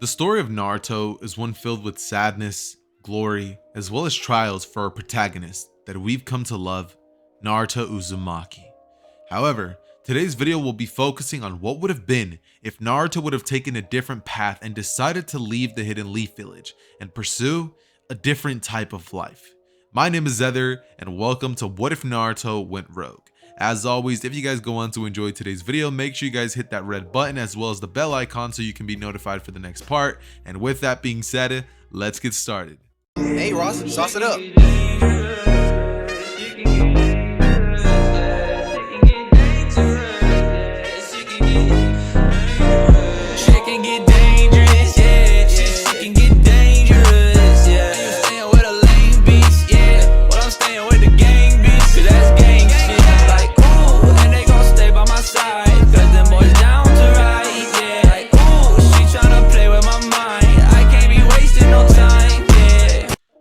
The story of Naruto is one filled with sadness, glory, as well as trials for our protagonist that we've come to love, Naruto Uzumaki. However, today's video will be focusing on what would have been if Naruto would have taken a different path and decided to leave the Hidden Leaf Village and pursue a different type of life. My name is Zether, and welcome to What If Naruto Went Rogue. As always, if you guys go on to enjoy today's video, make sure you guys hit that red button as well as the bell icon so you can be notified for the next part. And with that being said, let's get started. Hey Ross, sauce it up.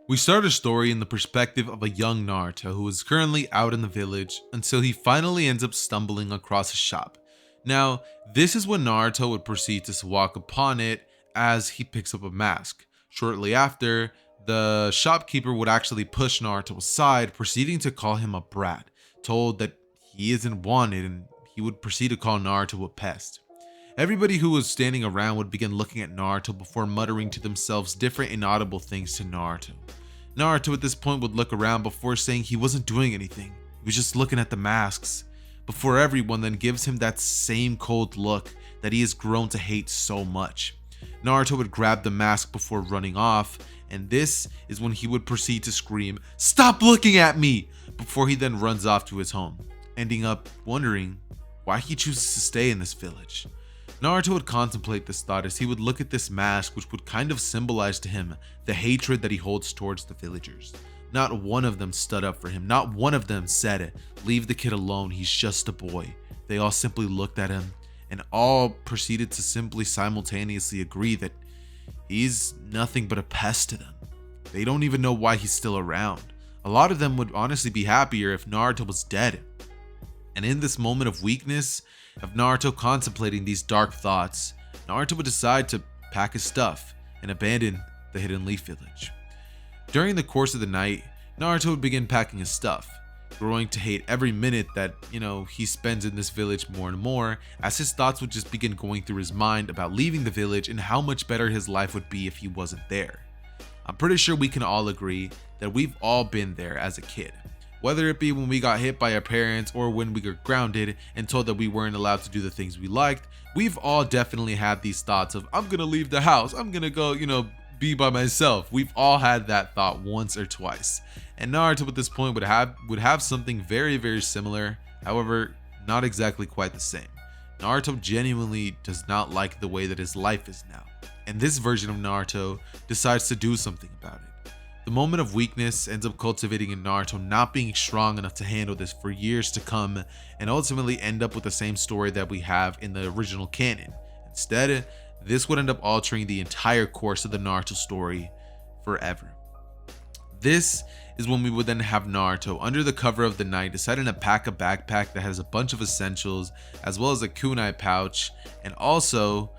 We start a story in the perspective of a young Naruto who is currently out in the village until he finally ends up stumbling across a shop. Now, this is when Naruto would proceed to walk upon it as he picks up a mask. Shortly after, the shopkeeper would actually push Naruto aside, proceeding to call him a brat, told that he isn't wanted, and he would proceed to call Naruto a pest. Everybody who was standing around would begin looking at Naruto before muttering to themselves different inaudible things to Naruto. Naruto at this point would look around before saying he wasn't doing anything. He was just looking at the masks, before everyone then gives him that same cold look that he has grown to hate so much. Naruto would grab the mask before running off, and this is when he would proceed to scream, "Stop looking at me!" before he then runs off to his home, ending up wondering why he chooses to stay in this village. Naruto would contemplate this thought as he would look at this mask, which would kind of symbolize to him the hatred that he holds towards the villagers. Not one of them stood up for him. Not one of them said, "Leave the kid alone, he's just a boy." They all simply looked at him and all proceeded to simply simultaneously agree that he's nothing but a pest to them. They don't even know why he's still around. A lot of them would honestly be happier if Naruto was dead. And in this moment of weakness, of Naruto contemplating these dark thoughts, Naruto would decide to pack his stuff and abandon the Hidden Leaf Village. During the course of the night, Naruto would begin packing his stuff, growing to hate every minute that, he spends in this village more and more, as his thoughts would just begin going through his mind about leaving the village and how much better his life would be if he wasn't there. I'm pretty sure we can all agree that we've all been there as a kid. Whether it be when we got hit by our parents or when we got grounded and told that we weren't allowed to do the things we liked, we've all definitely had these thoughts of, I'm gonna leave the house, I'm gonna go, be by myself. We've all had that thought once or twice. And Naruto at this point would have something very, very similar, however, not exactly quite the same. Naruto genuinely does not like the way that his life is now. And this version of Naruto decides to do something about it. The moment of weakness ends up cultivating in Naruto not being strong enough to handle this for years to come, and ultimately end up with the same story that we have in the original canon. Instead, this would end up altering the entire course of the Naruto story forever. This is when we would then have Naruto under the cover of the night deciding to pack a backpack that has a bunch of essentials as well as a kunai pouch, and also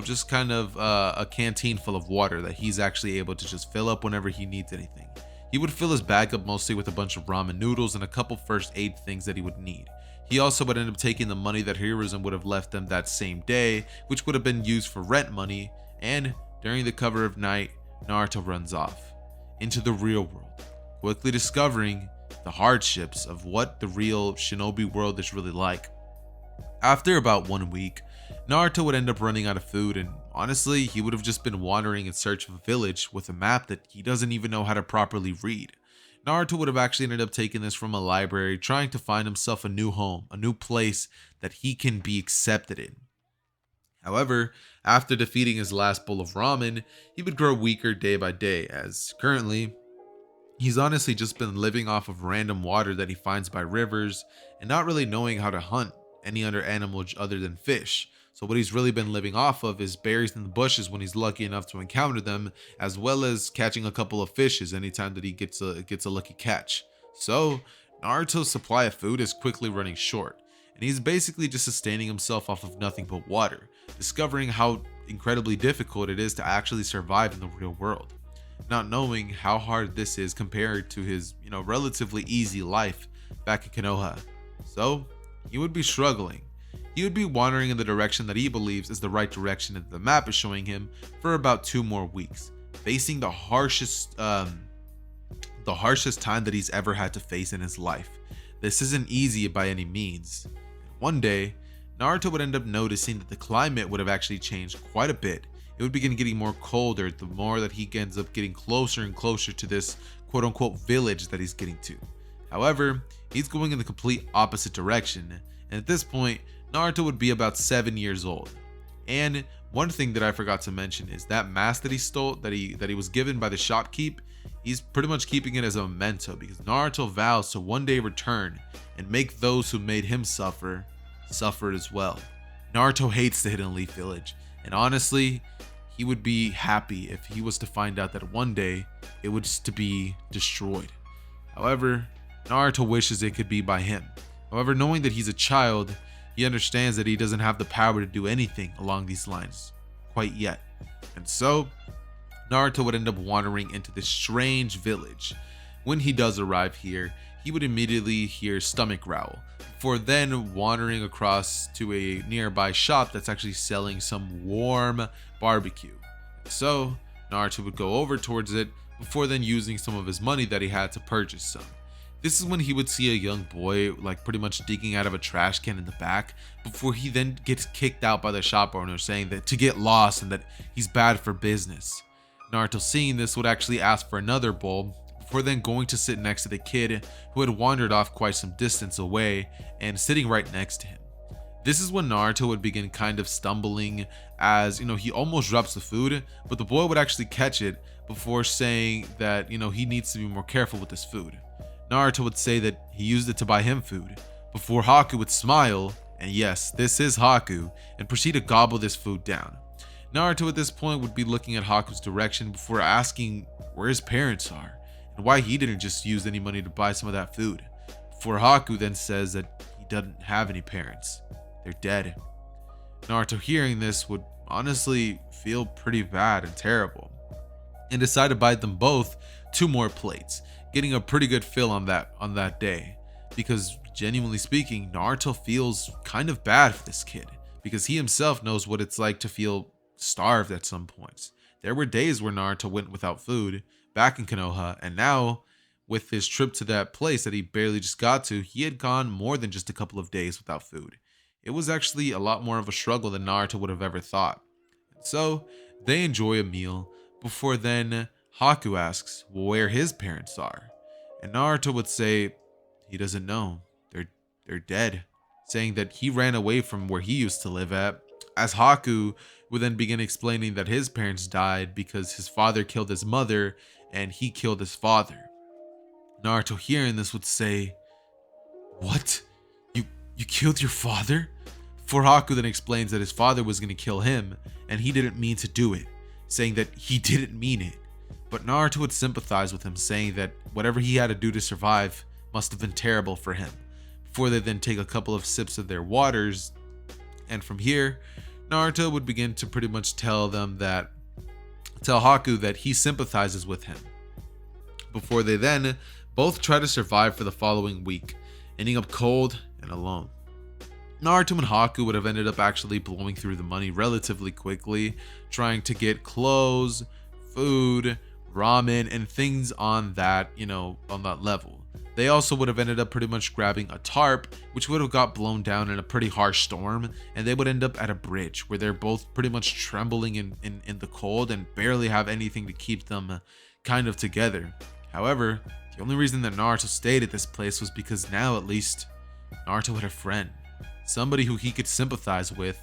just kind of a canteen full of water that he's actually able to just fill up whenever he needs anything. He would fill his bag up mostly with a bunch of ramen noodles and a couple first aid things that he would need. He also would end up taking the money that Hiruzen would have left them that same day, which would have been used for rent money, and during the cover of night, Naruto runs off into the real world, quickly discovering the hardships of what the real shinobi world is really like. After about 1 week, Naruto would end up running out of food, and honestly, he would have just been wandering in search of a village with a map that he doesn't even know how to properly read. Naruto would have actually ended up taking this from a library, trying to find himself a new home, a new place that he can be accepted in. However, after defeating his last bowl of ramen, he would grow weaker day by day, as currently, he's honestly just been living off of random water that he finds by rivers, and not really knowing how to hunt any other animal other than fish. So what he's really been living off of is berries in the bushes when he's lucky enough to encounter them, as well as catching a couple of fishes anytime that he gets a lucky catch. So Naruto's supply of food is quickly running short, and he's basically just sustaining himself off of nothing but water, discovering how incredibly difficult it is to actually survive in the real world, not knowing how hard this is compared to his, relatively easy life back in Konoha. So, he would be struggling. He would be wandering in the direction that he believes is the right direction that the map is showing him for about 2 more weeks, facing the harshest time that he's ever had to face in his life. This isn't easy by any means. One day, Naruto would end up noticing that the climate would have actually changed quite a bit. It would begin getting more colder the more that he ends up getting closer and closer to this quote-unquote village that he's getting to. However, he's going in the complete opposite direction, and at this point, Naruto would be about 7 years old. And one thing that I forgot to mention is that mask that he stole, that he was given by the shopkeep, he's pretty much keeping it as a memento because Naruto vows to one day return and make those who made him suffer as well. Naruto hates the Hidden Leaf Village, and honestly, he would be happy if he was to find out that one day it would just be destroyed. However, Naruto wishes it could be by him. However, knowing that he's a child, he understands that he doesn't have the power to do anything along these lines quite yet. And so, Naruto would end up wandering into this strange village. When he does arrive here, he would immediately hear stomach growl, before then wandering across to a nearby shop that's actually selling some warm barbecue. So, Naruto would go over towards it, before then using some of his money that he had to purchase some. This is when he would see a young boy like pretty much digging out of a trash can in the back, before he then gets kicked out by the shop owner saying that to get lost and that he's bad for business. Naruto, seeing this, would actually ask for another bowl, before then going to sit next to the kid who had wandered off quite some distance away and sitting right next to him. This is when Naruto would begin kind of stumbling, as he almost drops the food, but the boy would actually catch it before saying that he needs to be more careful with this food. Naruto would say that he used it to buy him food, before Haku would smile, and yes, this is Haku, and proceed to gobble this food down. Naruto at this point would be looking at Haku's direction before asking where his parents are, and why he didn't just use any money to buy some of that food, before Haku then says that he doesn't have any parents. They're dead. Naruto, hearing this, would honestly feel pretty bad and terrible, and decide to buy them both 2 more plates, getting a pretty good fill on that day, because genuinely speaking, Naruto feels kind of bad for this kid, because he himself knows what it's like to feel starved at some points. There were days where Naruto went without food back in Konoha, and now with his trip to that place that he barely just got to, he had gone more than just a couple of days without food. It was actually a lot more of a struggle than Naruto would have ever thought. So they enjoy a meal, before then Haku asks where his parents are, and Naruto would say he doesn't know. They're dead, saying that he ran away from where he used to live at, as Haku would then begin explaining that his parents died because his father killed his mother and he killed his father. Naruto, hearing this, would say, "What? You killed your father?" For Haku then explains that his father was going to kill him and he didn't mean to do it, saying that he didn't mean it. But Naruto would sympathize with him, saying that whatever he had to do to survive must have been terrible for him, before they then take a couple of sips of their waters. And from here, Naruto would begin to pretty much tell Haku that he sympathizes with him, before they then both try to survive for the following week, ending up cold and alone. Naruto and Haku would have ended up actually blowing through the money relatively quickly, trying to get clothes, food, ramen, and things on that, on that level. They also would have ended up pretty much grabbing a tarp, which would have got blown down in a pretty harsh storm, and they would end up at a bridge where they're both pretty much trembling in the cold and barely have anything to keep them kind of together. However, the only reason that Naruto stayed at this place was because now at least Naruto had a friend, somebody who he could sympathize with,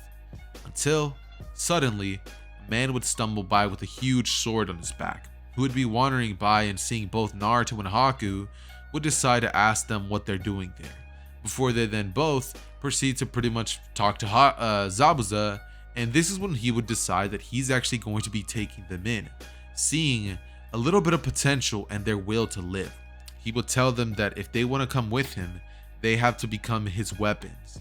until suddenly a man would stumble by with a huge sword on his back, who would be wandering by and seeing both Naruto and Haku would decide to ask them what they're doing there, before they then both proceed to pretty much talk to Zabuza, and this is when he would decide that he's actually going to be taking them in, seeing a little bit of potential and their will to live. He would tell them that if they want to come with him, they have to become his weapons.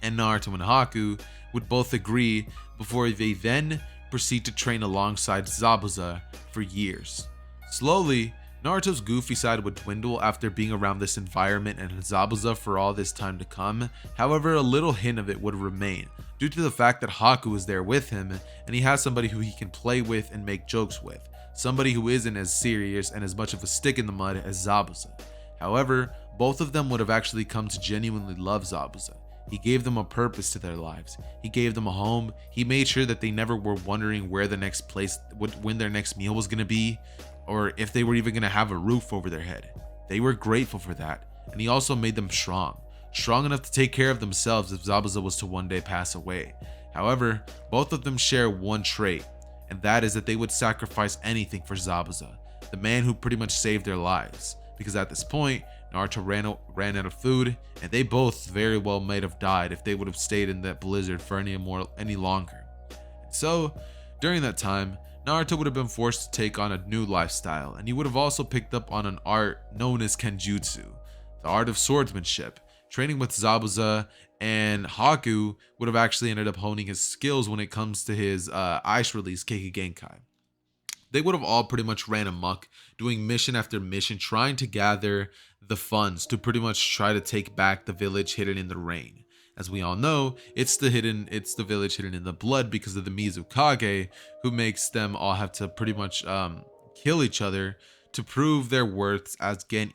and Naruto and Haku would both agree before they then proceed to train alongside Zabuza for years. Slowly, Naruto's goofy side would dwindle after being around this environment and Zabuza for all this time to come. However, a little hint of it would remain due to the fact that Haku is there with him and he has somebody who he can play with and make jokes with, somebody who isn't as serious and as much of a stick in the mud as Zabuza. However, both of them would have actually come to genuinely love Zabuza. He gave them a purpose to their lives. He gave them a home. He made sure that they never were wondering where the next place, when their next meal was going to be, or if they were even going to have a roof over their head. They were grateful for that. And he also made them strong enough to take care of themselves if Zabuza was to one day pass away. However, both of them share one trait, and that is that they would sacrifice anything for Zabuza, the man who pretty much saved their lives. Because at this point, Naruto ran out of food, and they both very well might have died if they would have stayed in that blizzard for any longer. And so, during that time, Naruto would have been forced to take on a new lifestyle, and he would have also picked up on an art known as Kenjutsu, the art of swordsmanship, training with Zabuza, and Haku would have actually ended up honing his skills when it comes to his ice release Keiki Genkai. They would have all pretty much ran amok, doing mission after mission, trying to gather the funds to pretty much try to take back the village hidden in the rain. As we all know, it's the village hidden in the blood because of the Mizukage, who makes them all have to pretty much kill each other to prove their worths as genin.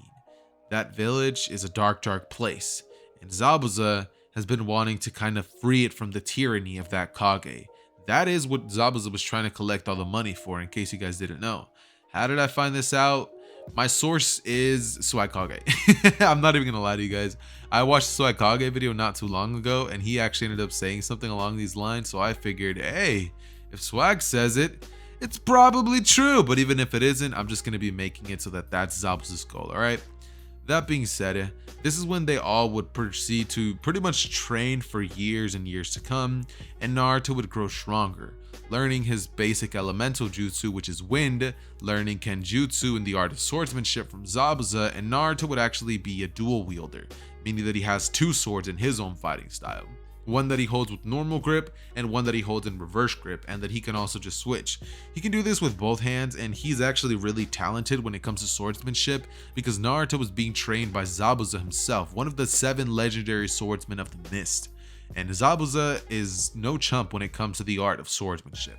That village is a dark, dark place, and Zabuza has been wanting to kind of free it from the tyranny of that Kage. That is what Zabuza was trying to collect all the money for, in case you guys didn't know. How did I find this out? My source is Suikage. I'm not even gonna lie to you guys. I watched the Suikage video not too long ago, and he actually ended up saying something along these lines, so I figured, hey, if Swag says it, it's probably true. But even if it isn't, I'm just gonna be making it so that that's Zabuza's goal, alright? That being said, this is when they all would proceed to pretty much train for years and years to come, and Naruto would grow stronger, learning his basic elemental jutsu, which is wind, learning Kenjutsu and the art of swordsmanship from Zabuza, and Naruto would actually be a dual wielder, meaning that he has two swords in his own fighting style. One that he holds with normal grip and one that he holds in reverse grip, and that he can also just switch. He can do this with both hands, and he's actually really talented when it comes to swordsmanship because Naruto was being trained by Zabuza himself, one of the 7 legendary swordsmen of the mist. And Zabuza is no chump when it comes to the art of swordsmanship.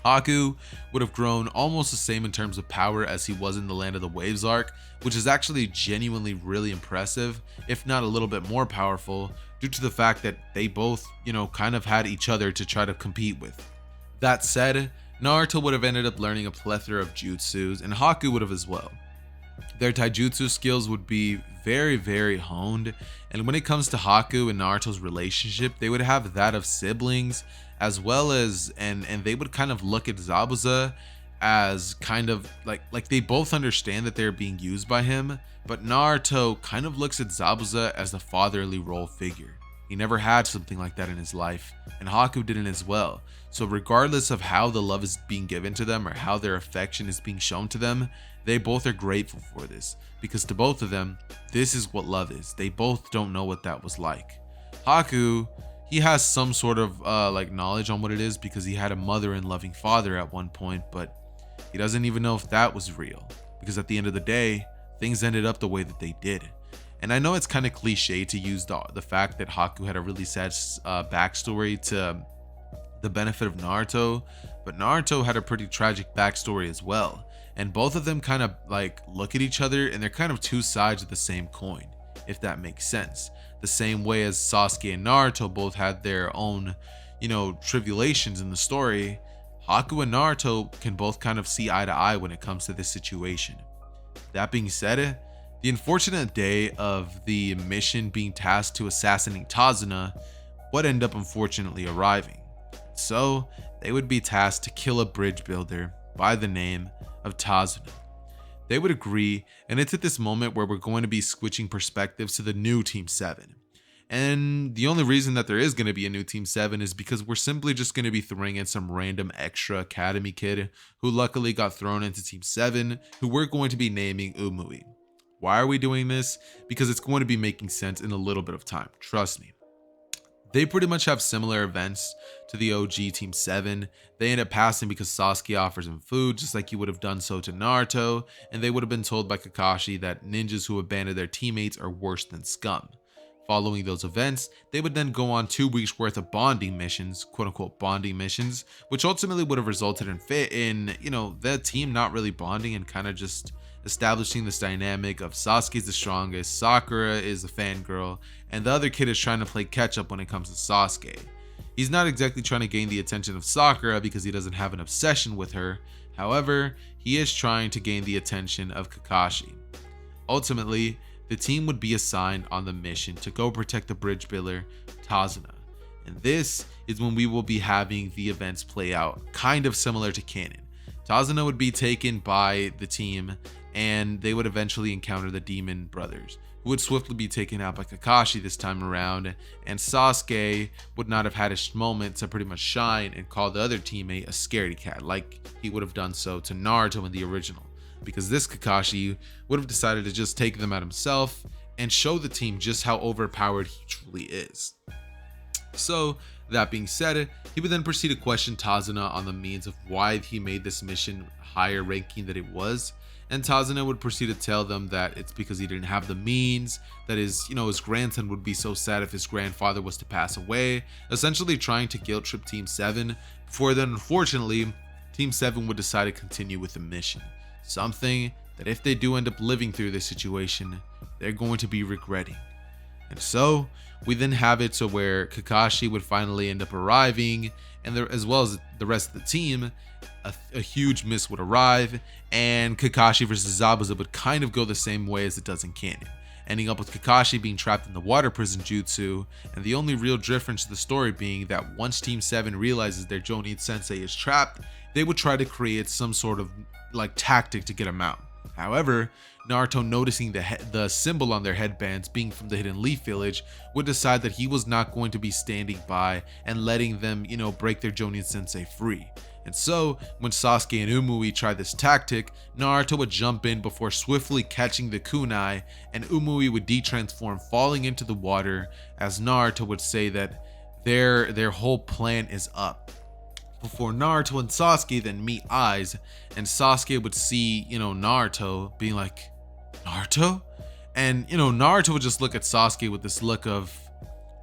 Haku would have grown almost the same in terms of power as he was in the Land of the Waves arc, which is actually genuinely really impressive, if not a little bit more powerful, due to the fact that they both, kind of had each other to try to compete with. That said, Naruto would have ended up learning a plethora of jutsus, and Haku would have as well. Their taijutsu skills would be very, very honed, and when it comes to Haku and Naruto's relationship, they would have that of siblings, as well as, and they would kind of look at Zabuza as kind of like they both understand that they're being used by him, but Naruto kind of looks at Zabuza as a fatherly role figure. He never had something like that in his life, and Haku didn't as well. So regardless of how the love is being given to them or how their affection is being shown to them, they both are grateful for this, because to both of them, this is what love is. They both don't know what that was like. Haku, he has some sort of knowledge on what it is because he had a mother and loving father at one point, but he doesn't even know if that was real, because at the end of the day, things ended up the way that they did. And I know it's kind of cliche to use the fact that Haku had a really sad backstory to the benefit of Naruto, but Naruto had a pretty tragic backstory as well. And both of them kind of look at each other, and they're kind of two sides of the same coin, if that makes sense. The same way as Sasuke and Naruto both had their own, tribulations in the story, Haku and Naruto can both kind of see eye to eye when it comes to this situation. That being said, the unfortunate day of the mission being tasked to assassinate Tazuna would end up unfortunately arriving. So they would be tasked to kill a bridge builder by the name of Tazuna. They would agree, and it's at this moment where we're going to be switching perspectives to the new Team 7. And the only reason that there is going to be a new Team 7 is because we're simply just going to be throwing in some random extra academy kid who luckily got thrown into Team 7, who we're going to be naming Umui. Why are we doing this? Because it's going to be making sense in a little bit of time, trust me. They pretty much have similar events to the OG Team 7. They end up passing because Sasuke offers him food, just like he would have done so to Naruto, and they would have been told by Kakashi that ninjas who abandon their teammates are worse than scum. Following those events, they would then go on 2 weeks worth of bonding missions, quote unquote bonding missions, which ultimately would have resulted in the team not really bonding and kind of just establishing this dynamic of Sasuke's the strongest, Sakura is the fangirl, and the other kid is trying to play catch up when it comes to Sasuke. He's not exactly trying to gain the attention of Sakura because he doesn't have an obsession with her. However, he is trying to gain the attention of Kakashi. Ultimately, the team would be assigned on the mission to go protect the bridge builder, Tazuna. And this is when we will be having the events play out, kind of similar to canon. Tazuna would be taken by the team, and they would eventually encounter the Demon Brothers, who would swiftly be taken out by Kakashi this time around, and Sasuke would not have had a moment to pretty much shine and call the other teammate a scaredy cat, like he would have done so to Naruto in the original, because this Kakashi would have decided to just take them out himself and show the team just how overpowered he truly is. So, that being said, he would then proceed to question Tazuna on the means of why he made this mission higher ranking than it was, and Tazuna would proceed to tell them that it's because he didn't have the means, that his grandson would be so sad if his grandfather was to pass away, essentially trying to guilt trip Team 7, before then unfortunately, Team 7 would decide to continue with the mission. Something that if they do end up living through this situation, they're going to be regretting. And so, we then have it to where Kakashi would finally end up arriving, and as well as the rest of the team, a huge miss would arrive, and Kakashi versus Zabuza would kind of go the same way as it does in canon, ending up with Kakashi being trapped in the water prison jutsu, and the only real difference to the story being that once Team 7 realizes their Jonin sensei is trapped, they would try to create some sort of tactic to get him out. However, Naruto, noticing the symbol on their headbands being from the Hidden Leaf Village, would decide that he was not going to be standing by and letting them, break their Jonin sensei free. And so, when Sasuke and Umui tried this tactic, Naruto would jump in before swiftly catching the kunai, and Umui would de-transform, falling into the water, as Naruto would say that their whole plan is up. Before Naruto and Sasuke then meet eyes, and Sasuke would see, Naruto being like, Naruto? And, Naruto would just look at Sasuke with this look of,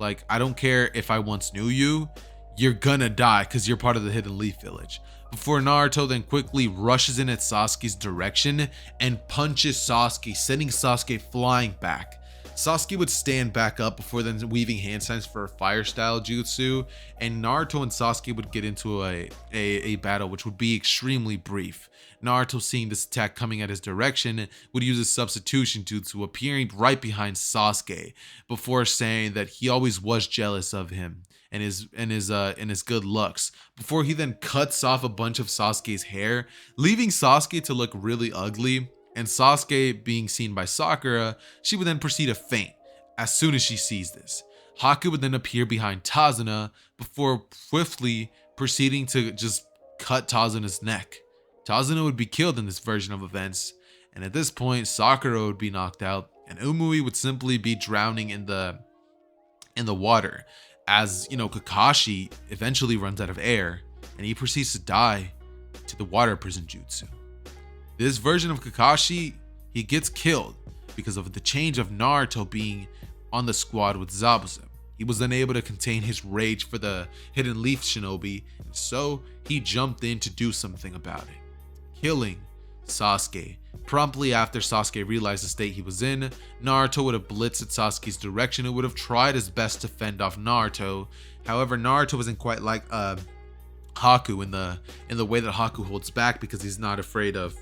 I don't care if I once knew you, you're gonna die because you're part of the Hidden Leaf Village. Before Naruto then quickly rushes in at Sasuke's direction and punches Sasuke, sending Sasuke flying back. Sasuke would stand back up before then weaving hand signs for a fire style jutsu, and Naruto and Sasuke would get into a battle which would be extremely brief. Naruto, seeing this attack coming at his direction, would use his substitution jutsu, appearing right behind Sasuke, before saying that he always was jealous of him and his good looks, before he then cuts off a bunch of Sasuke's hair, leaving Sasuke to look really ugly. And Sasuke, being seen by Sakura, she would then proceed to faint as soon as she sees this. Haku would then appear behind Tazuna before swiftly proceeding to just cut Tazuna's neck. Tazuna would be killed in this version of events, and at this point Sakura would be knocked out, and Umui would simply be drowning in the water, as Kakashi eventually runs out of air and he proceeds to die to the water prison jutsu. This version of Kakashi, he gets killed because of the change of Naruto being on the squad with Zabuza. He was unable to contain his rage for the Hidden Leaf Shinobi, and so he jumped in to do something about it, killing Sasuke. Promptly after Sasuke realized the state he was in, Naruto would have blitzed at Sasuke's direction and would have tried his best to fend off Naruto. However, Naruto wasn't quite like Haku in the way that Haku holds back, because he's not afraid of,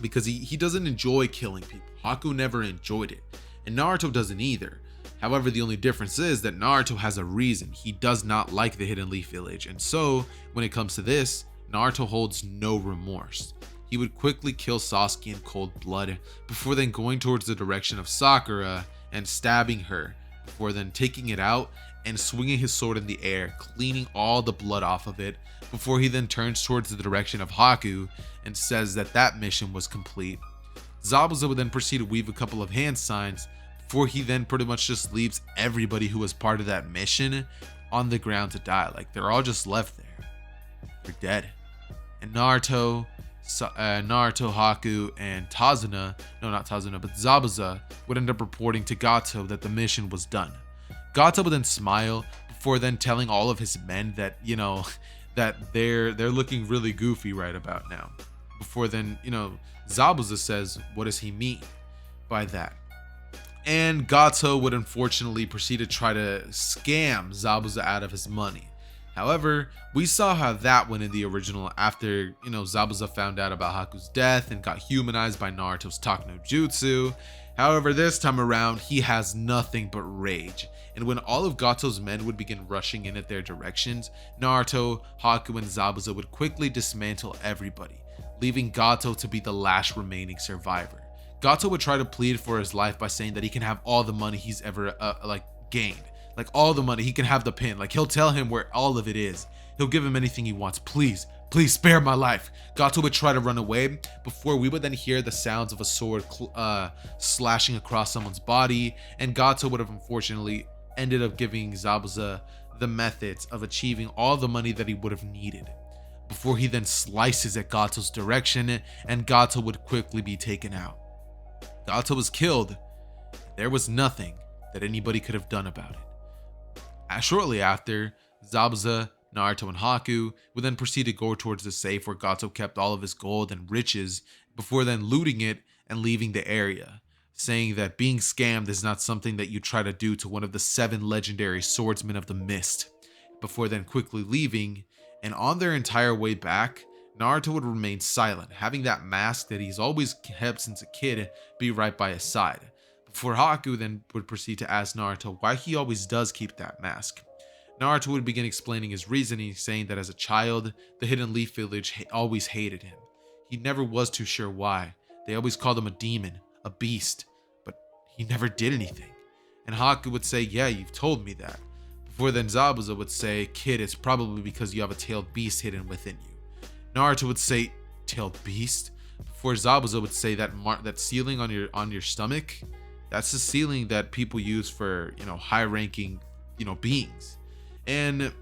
because he doesn't enjoy killing people. Haku never enjoyed it, and Naruto doesn't either. However, the only difference is that Naruto has a reason. He does not like the Hidden Leaf Village, and so when it comes to this, Naruto holds no remorse. He would quickly kill Sasuke in cold blood before then going towards the direction of Sakura and stabbing her, before then taking it out and swinging his sword in the air, cleaning all the blood off of it, before he then turns towards the direction of Haku and says that mission was complete. Zabuza would then proceed to weave a couple of hand signs before he then pretty much just leaves everybody who was part of that mission on the ground to die. Like, they're all just left there. They're dead. And Naruto, Haku, and Zabuza would end up reporting to Gato that the mission was done. Gato would then smile before then telling all of his men that, that they're looking really goofy right about now. Before then, Zabuza says, what does he mean by that? And Gato would unfortunately proceed to try to scam Zabuza out of his money. However, we saw how that went in the original after, Zabuza found out about Haku's death and got humanized by Naruto's Talk no Jutsu. However, this time around, he has nothing but rage. And when all of Gato's men would begin rushing in at their directions, Naruto, Haku, and Zabuza would quickly dismantle everybody, leaving Gato to be the last remaining survivor. Gato would try to plead for his life by saying that he can have all the money he's ever gained. Like, all the money, he can have the pin. Like, he'll tell him where all of it is. He'll give him anything he wants. Please spare my life. Gato would try to run away before we would then hear the sounds of a sword slashing across someone's body, and Gato would have unfortunately ended up giving Zabuza the methods of achieving all the money that he would have needed, before he then slices at Gato's direction, and Gato would quickly be taken out. Gato was killed. There was nothing that anybody could have done about it. Shortly after, Zabuza, Naruto, and Haku would then proceed to go towards the safe where Gato kept all of his gold and riches, before then looting it and leaving the area, saying that being scammed is not something that you try to do to one of the 7 legendary swordsmen of the mist, before then quickly leaving. And on their entire way back, Naruto would remain silent, having that mask that he's always kept since a kid be right by his side, before Haku then would proceed to ask Naruto why he always does keep that mask. Naruto would begin explaining his reasoning, saying that as a child, the Hidden Leaf Village always hated him. He never was too sure why. They always called him a demon, a beast, but he never did anything. And Haku would say, yeah, you've told me that. Before then Zabuza would say, kid, it's probably because you have a tailed beast hidden within you. Naruto would say, tailed beast? Before Zabuza would say that ceiling on your stomach, that's the ceiling that people use for, high-ranking, beings. And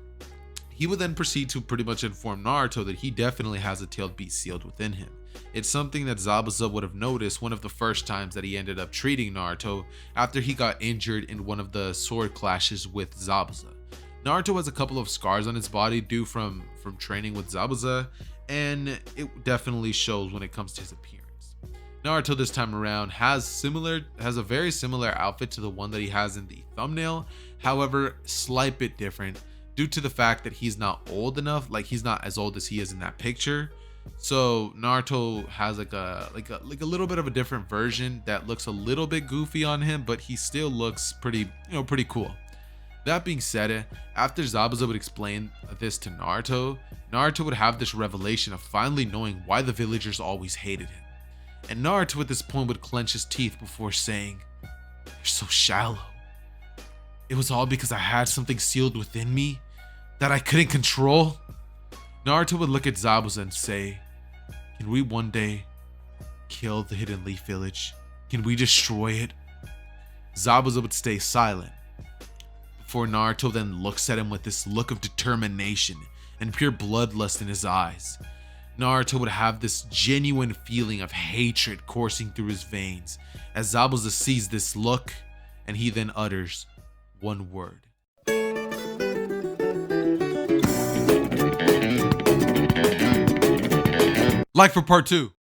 he would then proceed to pretty much inform Naruto that he definitely has a tailed beast sealed within him. It's something that Zabuza would have noticed one of the first times that he ended up treating Naruto after he got injured in one of the sword clashes with Zabuza. Naruto has a couple of scars on his body due from training with Zabuza, and it definitely shows when it comes to his appearance. Naruto this time around has a very similar outfit to the one that he has in the thumbnail, however, slight bit different due to the fact that he's not old enough, like he's not as old as he is in that picture. So Naruto has like a little bit of a different version that looks a little bit goofy on him, but he still looks pretty cool. That being said, after Zabuza would explain this to Naruto, Naruto would have this revelation of finally knowing why the villagers always hated him. And Naruto at this point would clench his teeth before saying, "You're so shallow. It was all because I had something sealed within me that I couldn't control." Naruto would look at Zabuza and say, "Can we one day kill the Hidden Leaf Village? Can we destroy it?" Zabuza would stay silent, before Naruto then looks at him with this look of determination and pure bloodlust in his eyes. Naruto would have this genuine feeling of hatred coursing through his veins as Zabuza sees this look, and he then utters one word. Like for part 2.